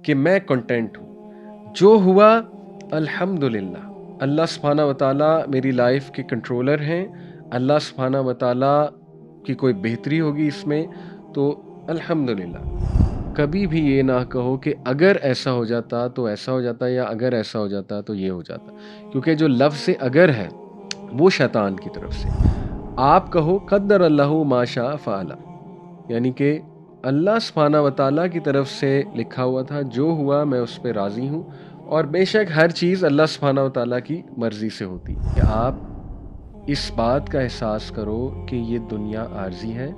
کہ میں کنٹینٹ ہوں، جو ہوا الحمدللہ۔ اللہ سبحانہ و تعالیٰ میری لائف کے کنٹرولر ہیں، اللہ سبحانہ و تعالیٰ کی کوئی بہتری ہوگی اس میں تو الحمدللہ۔ کبھی بھی یہ نہ کہو کہ اگر ایسا ہو جاتا تو ایسا ہو جاتا، یا اگر ایسا ہو جاتا تو یہ ہو جاتا، کیونکہ جو لفظ اگر ہے وہ شیطان کی طرف سے۔ آپ کہو قدر اللہ ما شاء فعل، یعنی کہ اللہ سبحانہ و تعالیٰ کی طرف سے لکھا ہوا تھا، جو ہوا میں اس پہ راضی ہوں، اور بے شک ہر چیز اللہ سبحانہ و تعالیٰ کی مرضی سے ہوتی ہے۔ کہ آپ اس بات کا احساس کرو کہ یہ دنیا عارضی ہے،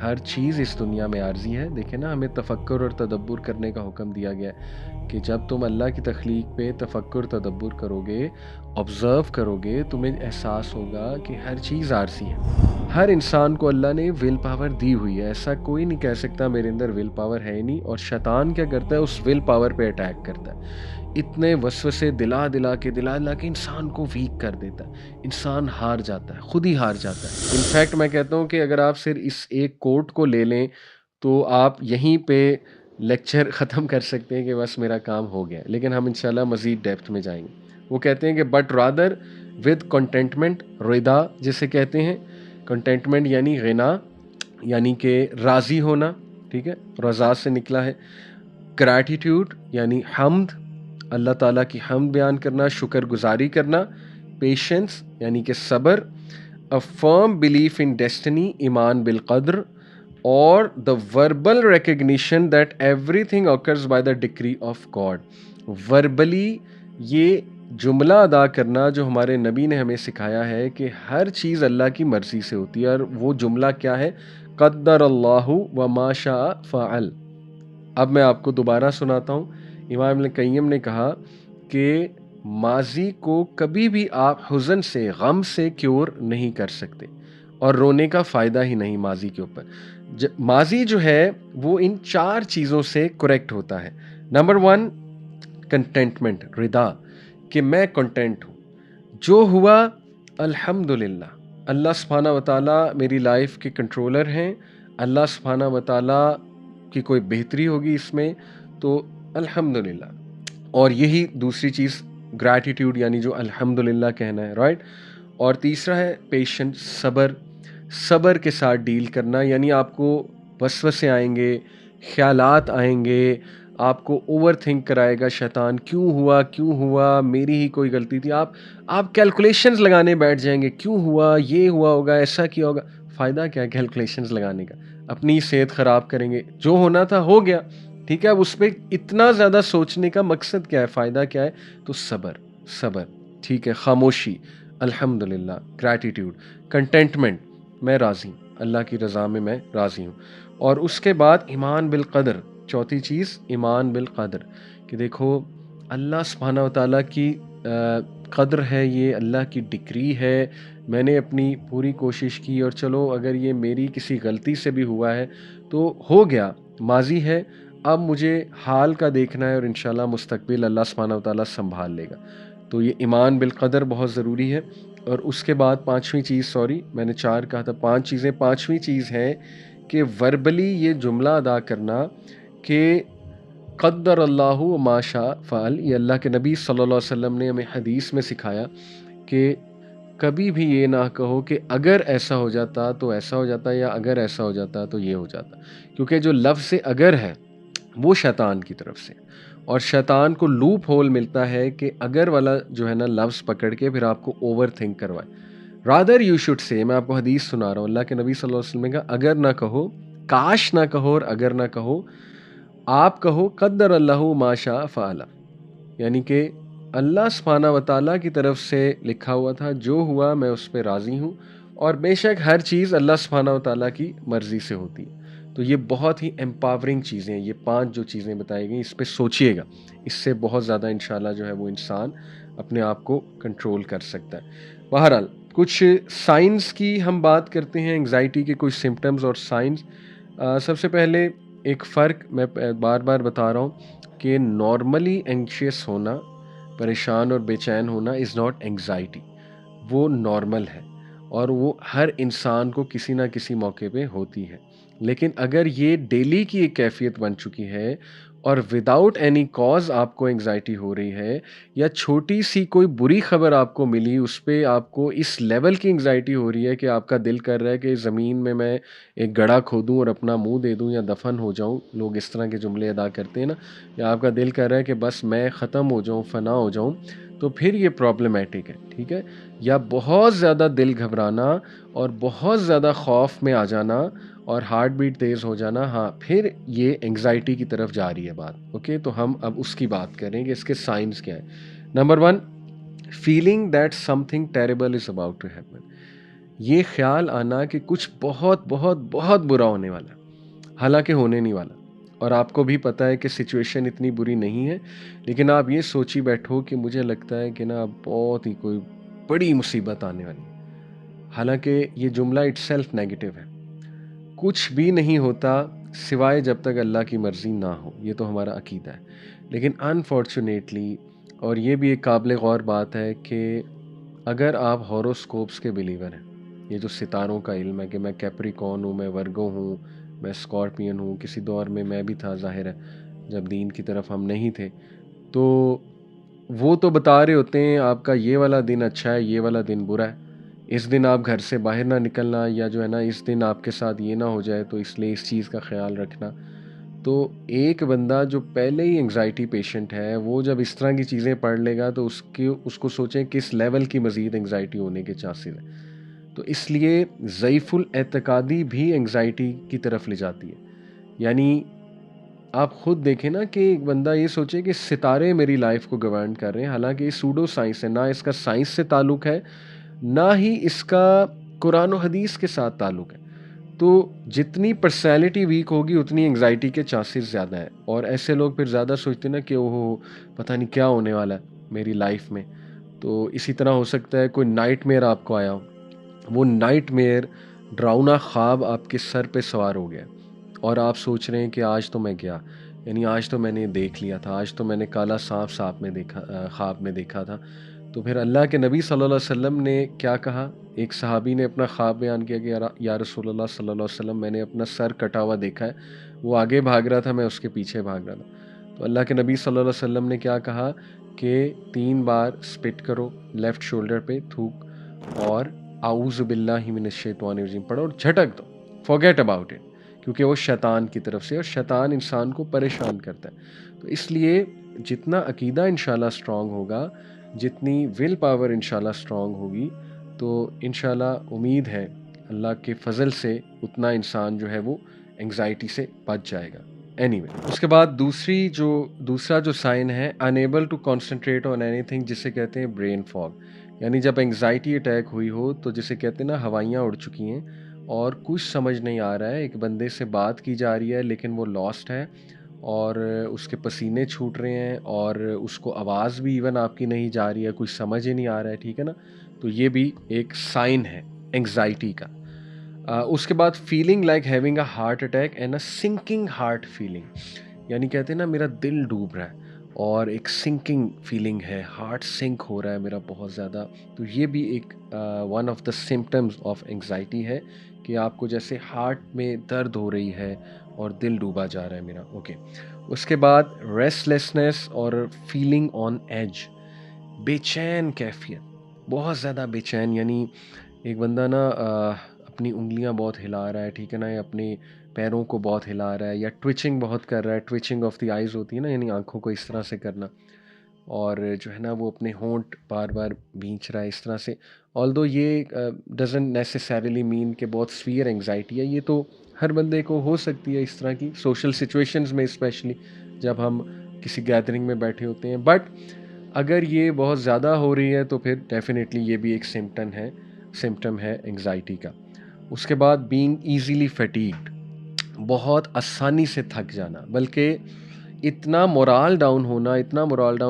ہر چیز اس دنیا میں عارضی ہے۔ دیکھیں نا، ہمیں تفکر اور تدبر کرنے کا حکم دیا گیا ہے کہ جب تم اللہ کی تخلیق پہ تفکر تدبر کرو گے، آبزرو کرو گے، تمہیں احساس ہوگا کہ ہر چیز عارضی ہے۔ ہر انسان کو اللہ نے ول پاور دی ہوئی ہے، ایسا کوئی نہیں کہہ سکتا میرے اندر ول پاور ہے ہی نہیں۔ اور شیطان کیا کرتا ہے؟ اس ول پاور پہ اٹیک کرتا ہے، اتنے وسوسے دلا کے انسان کو ویک کر دیتا ہے، انسان ہار جاتا ہے، خود ہی ہار جاتا ہے۔ انفیکٹ میں کہتا ہوں کہ اگر آپ صرف اس ایک کوٹ کو لے لیں تو آپ یہیں پہ لیکچر ختم کر سکتے ہیں کہ بس میرا کام ہو گیا، لیکن ہم انشاءاللہ مزید ڈیپتھ میں جائیں گے۔ وہ کہتے ہیں کہ بٹ رادر ود کنٹینٹمنٹ، رضا جسے کہتے ہیں، کنٹینٹمنٹ یعنی غنا، یعنی کہ راضی ہونا، ٹھیک ہے، رضا سے نکلا ہے۔ گریٹیٹیوڈ یعنی حمد، اللہ تعالیٰ کی حمد بیان کرنا، شکر گزاری کرنا۔ پیشنس یعنی کہ صبر۔ a firm belief in destiny، ایمان بالقدر، اور the verbal recognition that everything occurs by the decree of God۔ verbally یہ جملہ ادا کرنا جو ہمارے نبی نے ہمیں سکھایا ہے کہ ہر چیز اللہ کی مرضی سے ہوتی ہے، اور وہ جملہ کیا ہے؟ قدر اللہ وما شاء فعل۔ اب میں آپ کو دوبارہ سناتا ہوں۔ امام ابن قیم نے کہا کہ ماضی کو کبھی بھی آپ حزن سے، غم سے کیور نہیں کر سکتے، اور رونے کا فائدہ ہی نہیں ماضی کے اوپر۔ ماضی جو ہے وہ ان 4 چیزوں سے کریکٹ ہوتا ہے۔ نمبر 1 کنٹینٹمنٹ، رضا، کہ میں کنٹینٹ ہوں، جو ہوا الحمدللہ۔ اللہ سبحانہ و تعالیٰ میری لائف کے کنٹرولر ہیں، اللہ سبحانہ و تعالیٰ کی کوئی بہتری ہوگی اس میں تو الحمدللہ۔ اور یہی دوسری چیز گریٹیٹیوڈ، یعنی جو الحمدللہ کہنا ہے، رائٹ۔ اور تیسرا ہے پیشنس، صبر، صبر کے ساتھ ڈیل کرنا، یعنی آپ کو وسوسے آئیں گے، خیالات آئیں گے، آپ کو اوور تھنک کرائے گا شیطان، کیوں ہوا، میری ہی کوئی غلطی تھی، آپ کیلکولیشنز لگانے بیٹھ جائیں گے، کیوں ہوا، یہ ہوا ہوگا، ایسا کیا ہوگا۔ فائدہ کیا ہے کیلکولیشنز لگانے کا؟ اپنی صحت خراب کریں گے، جو ہونا تھا ہو گیا، ٹھیک ہے۔ اب اس پہ اتنا زیادہ سوچنے کا مقصد کیا ہے، فائدہ کیا ہے؟ تو صبر، ٹھیک ہے، خاموشی، الحمدللہ، گریٹیٹیوڈ، کنٹینٹمنٹ، میں راضی ہوں، اللہ کی رضا میں راضی ہوں۔ اور اس کے بعد ایمان بالقدر، چوتھی چیز ایمان بالقدر، کہ دیکھو اللہ سبحانہ و تعالیٰ کی قدر ہے، یہ اللہ کی ڈگری ہے، میں نے اپنی پوری کوشش کی، اور چلو اگر یہ میری کسی غلطی سے بھی ہوا ہے تو ہو گیا، ماضی ہے، اب مجھے حال کا دیکھنا ہے، اور انشاءاللہ مستقبل اللہ سبحانہ و تعالیٰ سنبھال لے گا۔ تو یہ ایمان بالقدر بہت ضروری ہے۔ اور اس کے بعد پانچویں چیز، میں نے 4 کہا تھا، 5 چیزیں، پانچویں چیز ہے کہ وربلی یہ جملہ ادا کرنا کہ قدر اللہ ما شاء فعل۔ یہ اللہ کے نبی صلی اللہ علیہ وسلم نے ہمیں حدیث میں سکھایا کہ کبھی بھی یہ نہ کہو کہ اگر ایسا ہو جاتا تو ایسا ہو جاتا، یا اگر ایسا ہو جاتا تو یہ ہو جاتا، کیونکہ جو لفظ اگر ہے وہ شیطان کی طرف سے، اور شیطان کو لوپ ہول ملتا ہے کہ اگر والا جو ہے نا لفظ پکڑ کے پھر آپ کو اوور تھنک کروائے۔ رادر یو شوڈ سے، میں آپ کو حدیث سنا رہا ہوں، اللہ کے نبی صلی اللہ علیہ وسلم کا اگر نہ کہو، کاش نہ کہو، اور اگر نہ کہو، آپ کہو قدر اللہ ما شاء فعل، یعنی کہ اللہ سبحانہ و تعالیٰ کی طرف سے لکھا ہوا تھا، جو ہوا میں اس پہ راضی ہوں، اور بے شک ہر چیز اللہ سبحانہ و تعالیٰ کی مرضی سے ہوتی ہے۔ تو یہ بہت ہی امپاورنگ چیزیں ہیں، یہ 5 جو چیزیں بتائی گئیں، اس پہ سوچئے گا، اس سے بہت زیادہ انشاءاللہ جو ہے وہ انسان اپنے آپ کو کنٹرول کر سکتا ہے۔ بہرحال کچھ سائنس کی ہم بات کرتے ہیں، انگزائٹی کے کچھ سمپٹمز اور سائنس۔ سب سے پہلے ایک فرق میں بار بار بتا رہا ہوں کہ نارملی اینکشیس ہونا، پریشان اور بے چین ہونا از ناٹ اینگزائٹی، وہ نارمل ہے، اور وہ ہر انسان کو کسی نہ کسی موقع پہ ہوتی ہے۔ لیکن اگر یہ ڈیلی کی ایک کیفیت بن چکی ہے، اور وداؤٹ اینی کاز آپ کو انگزائٹی ہو رہی ہے، یا چھوٹی سی کوئی بری خبر آپ کو ملی، اس پہ آپ کو اس لیول کی انگزائٹی ہو رہی ہے کہ آپ کا دل کر رہا ہے کہ زمین میں ایک گڑھا کھودوں اور اپنا منہ دے دوں یا دفن ہو جاؤں، لوگ اس طرح کے جملے ادا کرتے ہیں نا، یا آپ کا دل کر رہا ہے کہ بس میں ختم ہو جاؤں، فنا ہو جاؤں، تو پھر یہ پرابلمیٹک ہے، ٹھیک ہے؟ یا بہت زیادہ دل گھبرانا اور بہت زیادہ خوف میں آ جانا اور ہارٹ بیٹ تیز ہو جانا، ہاں پھر یہ انگزائٹی کی طرف جا رہی ہے بات، اوکے؟ تو ہم اب اس کی بات کریں کہ اس کے سائنس کیا ہیں۔ Number 1، feeling that something terrible is about to happen, یہ خیال آنا کہ کچھ بہت بہت بہت برا ہونے والا ہے، حالانکہ ہونے نہیں والا، اور آپ کو بھی پتہ ہے کہ سچویشن اتنی بری نہیں ہے، لیکن آپ یہ سوچی بیٹھو کہ مجھے لگتا ہے کہ نا بہت ہی کوئی بڑی مصیبت آنے والی ہے، حالانکہ یہ جملہ اٹ سیلف نیگیٹو ہے، کچھ بھی نہیں ہوتا سوائے جب تک اللہ کی مرضی نہ ہو، یہ تو ہمارا عقیدہ ہے۔ لیکن انفارچونیٹلی، اور یہ بھی ایک قابل غور بات ہے کہ اگر آپ ہوروسکوپس کے بلیور ہیں، یہ جو ستاروں کا علم ہے کہ میں کیپریکون ہوں، میں ورگو ہوں، میں اسکارپین ہوں، کسی دور میں میں بھی تھا، ظاہر ہے جب دین کی طرف ہم نہیں تھے، تو وہ تو بتا رہے ہوتے ہیں آپ کا یہ والا دن اچھا ہے، یہ والا دن برا ہے، اس دن آپ گھر سے باہر نہ نکلنا، یا جو ہے نا اس دن آپ کے ساتھ یہ نہ ہو جائے تو اس لیے اس چیز کا خیال رکھنا۔ تو ایک بندہ جو پہلے ہی انگزائٹی پیشنٹ ہے، وہ جب اس طرح کی چیزیں پڑھ لے گا تو اس کو سوچیں کس لیول کی مزید انگزائٹی ہونے کے چانسز ہیں۔ تو اس لیے ضعیف الاعتقادی بھی انگزائٹی کی طرف لے جاتی ہے۔ یعنی آپ خود دیکھیں نا کہ ایک بندہ یہ سوچے کہ ستارے میری لائف کو گورن کر رہے ہیں، حالانکہ یہ سوڈو سائنس ہے، نہ اس کا سائنس سے تعلق ہے، نہ ہی اس کا قرآن و حدیث کے ساتھ تعلق ہے۔ تو جتنی پرسنالٹی ویک ہوگی اتنی انگزائٹی کے چانسز زیادہ ہیں، اور ایسے لوگ پھر زیادہ سوچتے ہیں نا کہ اوہ پتہ نہیں کیا ہونے والا ہے میری لائف میں۔ تو اسی طرح ہو سکتا ہے کوئی نائٹ میئر آپ کو آیا ہو، وہ نائٹ میئر ڈراؤنا خواب آپ کے سر پہ سوار ہو گیا، اور آپ سوچ رہے ہیں کہ آج تو میں گیا، یعنی آج تو میں نے دیکھ لیا تھا، آج تو میں نے کالا سانپ خواب میں دیکھا تھا۔ تو پھر اللہ کے نبی صلی اللہ علیہ وسلم نے کیا کہا؟ ایک صحابی نے اپنا خواب بیان کیا کہ یا رسول اللہ صلی اللہ علیہ وسلم، میں نے اپنا سر کٹا ہوا دیکھا ہے، وہ آگے بھاگ رہا تھا، میں اس کے پیچھے بھاگ رہا تھا۔ تو اللہ کے نبی صلی اللہ علیہ وسلم نے کیا کہا کہ 3 بار سپٹ کرو لیفٹ شولڈر پہ تھوک، اور اعوذ باللہ من الشیطان الرجیم پڑھو اور جھٹک دو، فورگیٹ اباؤٹ اٹ، کیونکہ وہ شیطان کی طرف سے، اور شیطان انسان کو پریشان کرتا ہے۔ تو اس لیے جتنا عقیدہ انشاءاللہ اسٹرانگ ہوگا، جتنی ول پاور انشاءاللہ اسٹرانگ ہوگی، تو انشاءاللہ امید ہے اللہ کے فضل سے اتنا انسان جو ہے وہ انگزائٹی سے بچ جائے گا۔ اینی وے، اس کے بعد دوسرا جو سائن ہے unable to concentrate on anything، جسے کہتے ہیں برین فاگ، یعنی جب انگزائٹی اٹیک ہوئی ہو تو جسے کہتے ہیں نا ہوائیاں اڑ چکی ہیں اور کچھ سمجھ نہیں آ رہا ہے، ایک بندے سے بات کی جا رہی ہے لیکن وہ لاسٹ ہے، اور اس کے پسینے چھوٹ رہے ہیں، اور اس کو آواز بھی ایون آپ کی نہیں جا رہی ہے، کچھ سمجھ ہی نہیں آ رہا ہے، ٹھیک ہے نا؟ تو یہ بھی ایک سائن ہے انگزائٹی کا۔ اس کے بعد feeling like having a heart attack and a sinking heart feeling, یعنی کہتے ہیں نا میرا دل ڈوب رہا ہے اور ایک سنکنگ فیلنگ ہے، ہارٹ سنک ہو رہا ہے میرا بہت زیادہ، تو یہ بھی ایک one of the symptoms of anxiety ہے کہ آپ کو جیسے ہارٹ میں درد ہو رہی ہے اور دل ڈوبا جا رہا ہے میرا، اوکے۔ اس کے بعد ریسٹ لیسنس اور فیلنگ آن ایج، بے چین کیفیت، بہت زیادہ بے چین، یعنی ایک بندہ نا اپنی انگلیاں بہت ہلا رہا ہے، ٹھیک ہے نا، یا اپنے پیروں کو بہت ہلا رہا ہے، یا ٹویچنگ بہت کر رہا ہے، ٹویچنگ آف دی آئیز ہوتی ہے نا، یعنی آنکھوں کو اس طرح سے کرنا، اور جو ہے نا وہ اپنے ہونٹ بار بار بھینچ رہا ہے اس طرح سے، آلدو یہ ڈزنٹ نیسیسریلی مین کہ بہت سویئر انگزائٹی ہے، یہ تو ہر بندے کو ہو سکتی ہے اس طرح کی سوشل سچویشنز میں، اسپیشلی جب ہم کسی گیدرنگ میں بیٹھے ہوتے ہیں، بٹ اگر یہ بہت زیادہ ہو رہی ہے تو پھر ڈیفینیٹلی یہ بھی ایک سمٹم ہے انگزائٹی کا۔ اس کے بعد بینگ ایزیلی فیٹیگڈ، بہت آسانی سے تھک جانا، بلکہ اتنا مورال ڈاؤن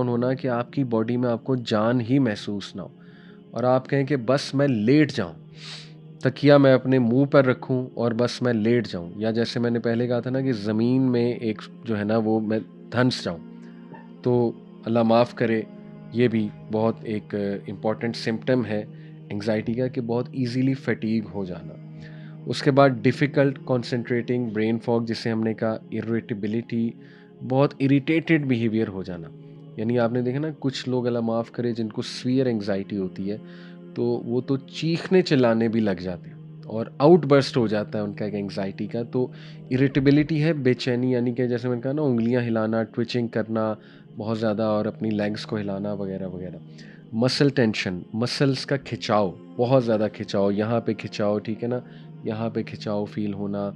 ہونا کہ آپ کی باڈی میں آپ کو جان ہی محسوس نہ ہو، اور آپ کہیں کہ بس میں لیٹ جاؤں، تکیہ میں اپنے منہ پر رکھوں اور بس میں لیٹ جاؤں، یا جیسے میں نے پہلے کہا تھا نا کہ زمین میں ایک جو ہے نا وہ میں دھنس جاؤں، تو اللہ معاف کرے، یہ بھی بہت ایک امپورٹنٹ سمٹم ہے انگزائٹی کا کہ بہت ایزیلی فیٹیگ ہو جانا۔ اس کے بعد ڈیفیکلٹ کنسنٹریٹنگ برین فاگ، جسے ہم نے کہا اریٹیبلٹی، بہت اریٹیٹڈ بیہیویئر ہو جانا، یعنی آپ نے دیکھا نا کچھ لوگ اللہ معاف کرے جن کو سویئر انگزائٹی ہوتی ہے، تو وہ تو چیخنے چلانے بھی لگ جاتے ہیں اور آؤٹ برسٹ ہو جاتا ہے ان کا ایک انگزائٹی کا. تو اریٹیبلٹی ہے، بے چینی، یعنی کہ جیسے میں نے کہا نا انگلیاں ہلانا، ٹوچنگ کرنا بہت زیادہ، اور اپنی لیگس کو ہلانا وغیرہ وغیرہ. مسل ٹینشن، مسلس کا کھچاؤ، بہت زیادہ کھچاؤ، یہاں پہ کھچاؤ، ٹھیک ہے نا، یہاں پہ کھچاؤ فیل ہونا،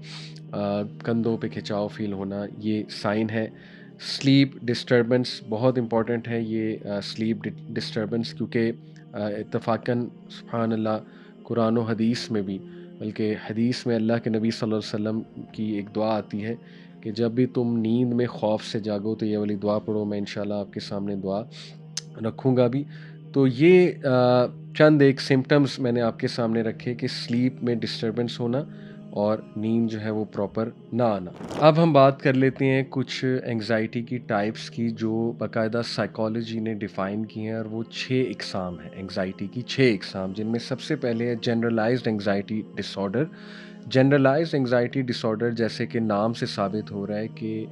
کندھوں پہ کھچاؤ فیل ہونا، یہ سائن ہے. سلیپ ڈسٹربنس بہت امپورٹنٹ ہے یہ سلیپ ڈسٹربنس، کیونکہ اتفاقاً سبحان اللہ قرآن و حدیث میں بھی، بلکہ حدیث میں اللہ کے نبی صلی اللہ علیہ وسلم کی ایک دعا آتی ہے کہ جب بھی تم نیند میں خوف سے جاگو تو یہ والی دعا پڑھو. میں انشاءاللہ آپ کے سامنے دعا رکھوں گا بھی. تو یہ چند ایک سمٹمز میں نے آپ کے سامنے رکھے کہ سلیپ میں ڈسٹربنس ہونا اور نیند جو ہے وہ پراپر نہ آنا. اب ہم بات کر لیتے ہیں کچھ انگزائٹی کی ٹائپس کی جو باقاعدہ سائیکالوجی نے ڈیفائن کی ہیں، اور وہ 6 اقسام ہیں انگزائٹی کی، 6 اقسام، جن میں سب سے پہلے ہے جنرلائزڈ انگزائٹی ڈس آرڈر. جنرلائزڈ انگزائٹی ڈس آرڈر جیسے کہ نام سے ثابت ہو رہا ہے کہ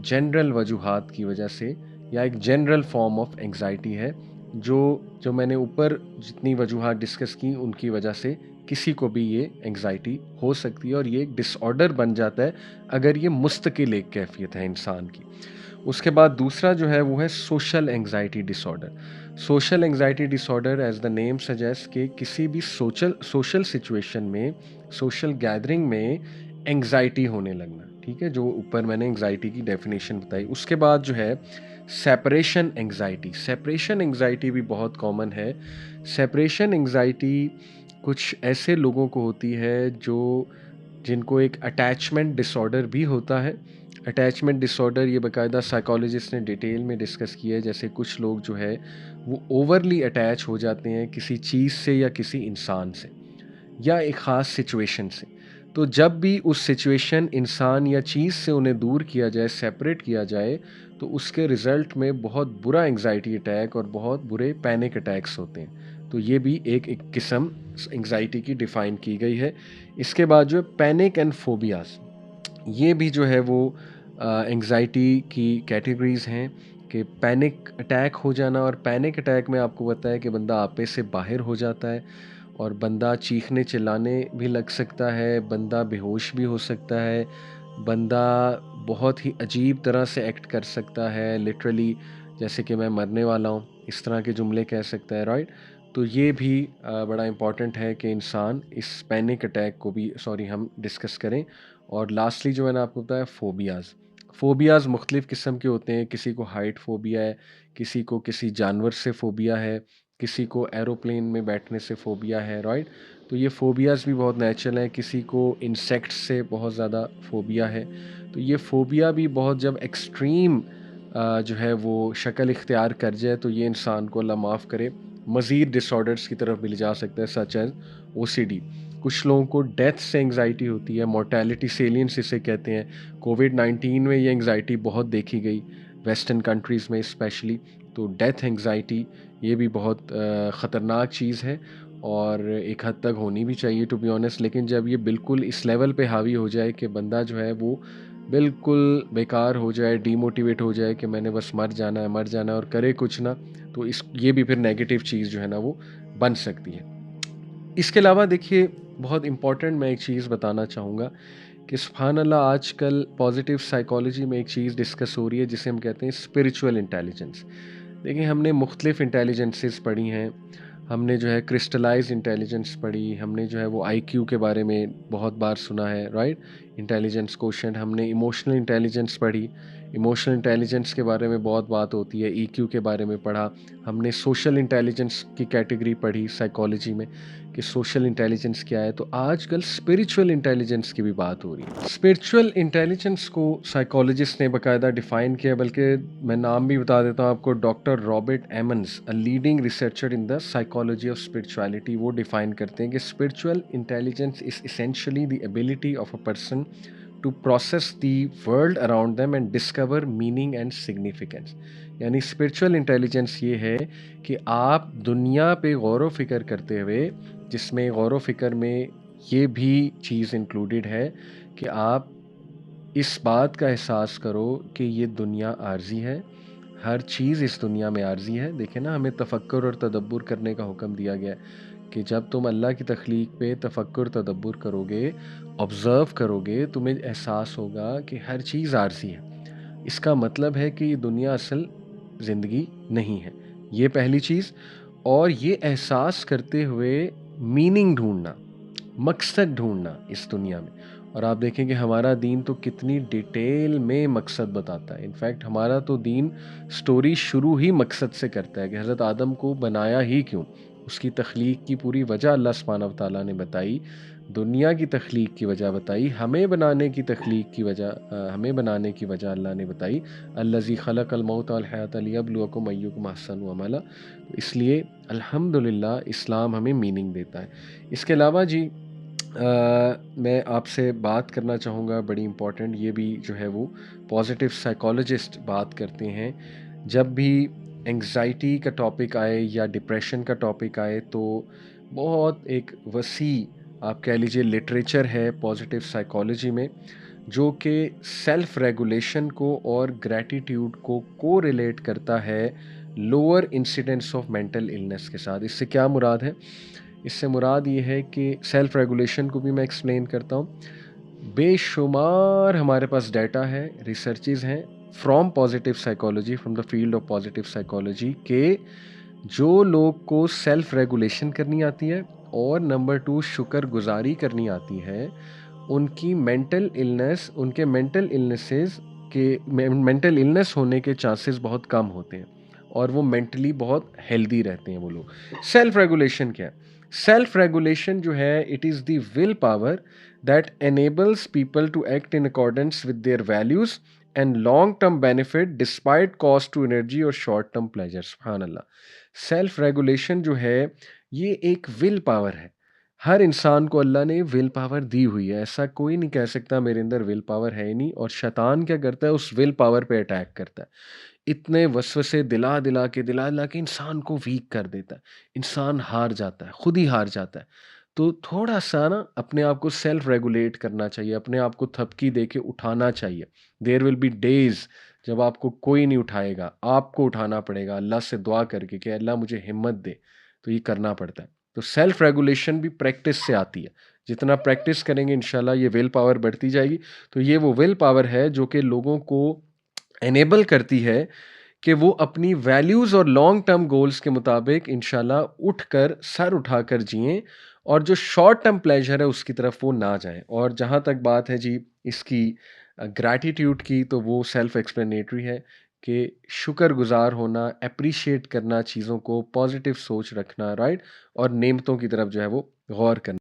جنرل وجوہات کی وجہ سے یا ایک جنرل فارم آف انگزائٹی ہے جو میں نے اوپر جتنی وجوہات ڈسکس کی ان کی وجہ سے کسی کو بھی یہ انگزائٹی ہو سکتی ہے، اور یہ ایک ڈس آرڈر بن جاتا ہے اگر یہ مستقل ایک کیفیت ہے انسان کی. اس کے بعد دوسرا جو ہے وہ ہے social anxiety disorder. Social anxiety disorder as the name suggest کہ کسی بھی سوشل سچویشن میں، سوشل گیدرنگ میں انگزائٹی ہونے لگنا، ٹھیک ہے، جو اوپر میں نے انگزائٹی کی ڈیفینیشن بتائی. اس کے بعد جو ہے سیپریشن انگزائٹی. سیپریشن انگزائٹی بھی بہت کامن ہے. سیپریشن انگزائٹی کچھ ایسے لوگوں کو ہوتی ہے جن کو ایک اٹیچمنٹ ڈس آرڈر بھی ہوتا ہے. اٹیچمنٹ ڈس آرڈر یہ باقاعدہ سائیکالوجسٹ نے ڈیٹیل میں ڈسکس کیا ہے. جیسے کچھ لوگ جو ہے وہ اوورلی اٹیچ ہو جاتے ہیں کسی چیز سے یا کسی انسان سے یا ایک خاص سچویشن سے. تو جب بھی اس سچویشن، انسان یا چیز سے انہیں دور کیا جائے، سیپریٹ کیا جائے، تو اس کے رزلٹ میں بہت برا انگزائٹی اٹیک اور بہت برے پینک اٹیکس ہوتے ہیں. تو یہ بھی ایک قسم انگزائٹی کی ڈیفائن کی گئی ہے. اس کے بعد جو ہے پینک اینڈ فوبیاز، یہ بھی جو ہے وہ انگزائٹی کی کیٹیگریز ہیں کہ پینک اٹیک ہو جانا. اور پینک اٹیک میں آپ کو پتہ ہے کہ بندہ آپے سے باہر ہو جاتا ہے اور بندہ چیخنے چلانے بھی لگ سکتا ہے، بندہ بے ہوش بھی ہو سکتا ہے، بندہ بہت ہی عجیب طرح سے ایکٹ کر سکتا ہے، لٹرلی جیسے کہ میں مرنے والا ہوں، اس طرح کے جملے کہہ سکتا ہے، رائٹ. تو یہ بھی بڑا امپورٹنٹ ہے کہ انسان اس پینک اٹیک کو بھی ہم ڈسکس کریں. اور لاسٹلی جو میں نے آپ کو بتایا فوبیاز. فوبیاز مختلف قسم کے ہوتے ہیں. کسی کو ہائٹ فوبیا ہے، کسی کو کسی جانور سے فوبیا ہے، کسی کو ایروپلین میں بیٹھنے سے فوبیا ہے، رائٹ. تو یہ فوبیاز بھی بہت نیچرل ہیں. کسی کو انسیکٹس سے بہت زیادہ فوبیا ہے. تو یہ فوبیا بھی بہت جب ایکسٹریم جو ہے وہ شکل اختیار کر جائے تو یہ انسان کو اللہ معاف کرے مزید ڈس آرڈرس کی طرف بھی لے جا سکتا ہے، سچ ایز OCD. کچھ لوگوں کو ڈیتھ سے انگزائٹی ہوتی ہے، مورٹیلٹی سیلینس اسے کہتے ہیں. کووڈ-19 میں یہ انگزائٹی بہت دیکھی گئی ویسٹرن کنٹریز میں اسپیشلی. تو ڈیتھ انگزائٹی یہ بھی بہت خطرناک چیز ہے اور ایک حد تک ہونی بھی چاہیے ٹو بی آنیسٹ. لیکن جب یہ بالکل اس لیول پہ حاوی ہو جائے کہ بندہ جو ہے وہ بالکل بیکار ہو جائے، ڈی موٹیویٹ ہو جائے کہ میں نے بس مر جانا ہے اور کرے کچھ نہ، تو یہ بھی پھر نیگیٹو چیز جو ہے نا وہ بن سکتی ہے. اس کے علاوہ دیکھیے بہت امپورٹنٹ میں ایک چیز بتانا چاہوں گا کہ سبحان اللہ آج کل پازیٹیو سائیکالوجی میں ایک چیز ڈسکس ہو رہی ہے جسے ہم کہتے ہیں اسپریچول انٹیلیجنس. دیکھیں ہم نے مختلف انٹیلیجنسز پڑھی ہیں. ہم نے جو ہے کرسٹلائز انٹیلیجنس پڑھی، ہم نے جو ہے وہ IQ کے بارے میں بہت بار سنا ہے، رائٹ، انٹیلیجنس کوشنٹ. ہم نے ایموشنل انٹیلیجنس پڑھی، ایموشنل انٹیلیجنس کے بارے میں بہت بات ہوتی ہے. EQ کے بارے میں پڑھا. ہم نے سوشل انٹیلیجنس کی کیٹیگری پڑھی سائیکالوجی میں کہ سوشل انٹیلیجنس کیا ہے. تو آج کل اسپریچول انٹیلیجنس کی بھی بات ہو رہی ہے. اسپریچول انٹیلیجنس کو سائیکالوجسٹ نے باقاعدہ ڈیفائن کیا، بلکہ میں نام بھی بتا دیتا ہوں آپ کو. Doctor Robert Emmons, a leading researcher in the psychology of spirituality, وہ ڈیفائن کرتے ہیں کہ spiritual intelligence is essentially the ability of a person to process the world around them and discover meaning and significance. یعنی spiritual intelligence یہ ہے کہ آپ دنیا پہ غور و فکر کرتے ہوئے، جس میں غور و فکر میں یہ بھی چیز انکلوڈیڈ ہے کہ آپ اس بات کا احساس کرو کہ یہ دنیا عارضی ہے، ہر چیز اس دنیا میں عارضی ہے. دیکھیں نا، ہمیں تفکر اور تدبر کرنے کا حکم دیا گیا ہے کہ جب تم اللہ کی تخلیق پہ تفکر تدبر کرو گے، آبزرو کرو گے، تمہیں احساس ہوگا کہ ہر چیز عارضی ہے. اس کا مطلب ہے کہ یہ دنیا اصل زندگی نہیں ہے. یہ پہلی چیز. اور یہ احساس کرتے ہوئے میننگ ڈھونڈنا، مقصد ڈھونڈنا اس دنیا میں. اور آپ دیکھیں کہ ہمارا دین تو کتنی ڈیٹیل میں مقصد بتاتا ہے. انفیکٹ ہمارا تو دین سٹوری شروع ہی مقصد سے کرتا ہے کہ حضرت آدم کو بنایا ہی کیوں. اس کی تخلیق کی پوری وجہ اللہ سبحانہ و تعالیٰ نے بتائی، دنیا کی تخلیق کی وجہ بتائی، ہمیں بنانے کی تخلیق کی وجہ ہمیں بنانے کی وجہ اللہ نے بتائی. الذی خلق الموت والحیات لیبلوکم ایکم احسن عملا. اس لیے الحمدللہ اسلام ہمیں میننگ دیتا ہے. اس کے علاوہ جی میں آپ سے بات کرنا چاہوں گا، بڑی امپورٹنٹ، یہ بھی جو ہے وہ پازیٹیو سائیکالوجسٹ بات کرتے ہیں. جب بھی انگزائٹی کا ٹاپک آئے یا ڈپریشن کا ٹاپک آئے تو بہت ایک وسیع آپ کہہ لیجیے لٹریچر ہے پازیٹیو سائیکالوجی میں، جو کہ سیلف ریگولیشن کو اور گریٹیٹیوڈ کو ریلیٹ کرتا ہے lower incidence of mental illness کے ساتھ. اس سے کیا مراد ہے؟ اس سے مراد یہ ہے کہ سیلف ریگولیشن کو بھی میں ایکسپلین کرتا ہوں. بے شمار ہمارے پاس ڈیٹا ہے، ریسرچز ہیں from positive psychology, from the field of positive psychology, کہ جو لوگ کو سیلف ریگولیشن کرنی آتی ہے اور نمبر 2 شکر گزاری کرنی آتی ہے، ان کی مینٹل النس، ان کے مینٹل النسز کے مینٹل النس ہونے کے چانسز بہت کم ہوتے ہیں اور وہ مینٹلی بہت ہیلدی رہتے ہیں وہ لوگ. سیلف ریگولیشن کیا ہے؟ سیلف ریگولیشن جو ہے it is the will power that enables people to act in accordance with their values and long term benefit despite cost to energy اور شارٹ ٹرم پلیجر. سبحان اللہ. سیلف ریگولیشن جو ہے یہ ایک ول پاور ہے. ہر انسان کو اللہ نے ول پاور دی ہوئی ہے. ایسا کوئی نہیں کہہ سکتا میرے اندر ول پاور ہے ہی نہیں. اور شیطان کیا کرتا ہے؟ اس ول پاور پہ اٹیک کرتا ہے، اتنے وسوسے دلا دلا کے انسان کو ویک کر دیتا ہے، انسان ہار جاتا ہے، خود ہی ہار جاتا ہے. تو تھوڑا سا نا اپنے آپ کو سیلف ریگولیٹ کرنا چاہیے، اپنے آپ کو تھپکی دے کے اٹھانا چاہیے. دیر ول بی ڈیز جب آپ کو کوئی نہیں اٹھائے گا، آپ کو اٹھانا پڑے گا اللہ سے دعا کر کے کہ اللہ مجھے ہمت دے. تو یہ کرنا پڑتا ہے. تو سیلف ریگولیشن بھی پریکٹس سے آتی ہے. جتنا پریکٹس کریں گے انشاءاللہ یہ ول پاور بڑھتی جائے گی. تو یہ وہ ول پاور ہے جو کہ لوگوں کو انیبل کرتی ہے کہ وہ اپنی ویلیوز اور لانگ ٹرم گولز کے مطابق انشاءاللہ اٹھ کر سر اٹھا کر جئیں، اور جو شارٹ ٹرم پلیجر ہے اس کی طرف وہ نہ جائیں. اور جہاں تک بات ہے جی اس کی گریٹیٹیوڈ کی، تو وہ سیلف ایکسپلینیٹری ہے کہ شکر گزار ہونا، اپریشیٹ کرنا چیزوں کو، پازیٹیو سوچ رکھنا، رائٹ، اور نعمتوں کی طرف جو ہے وہ غور کرنا.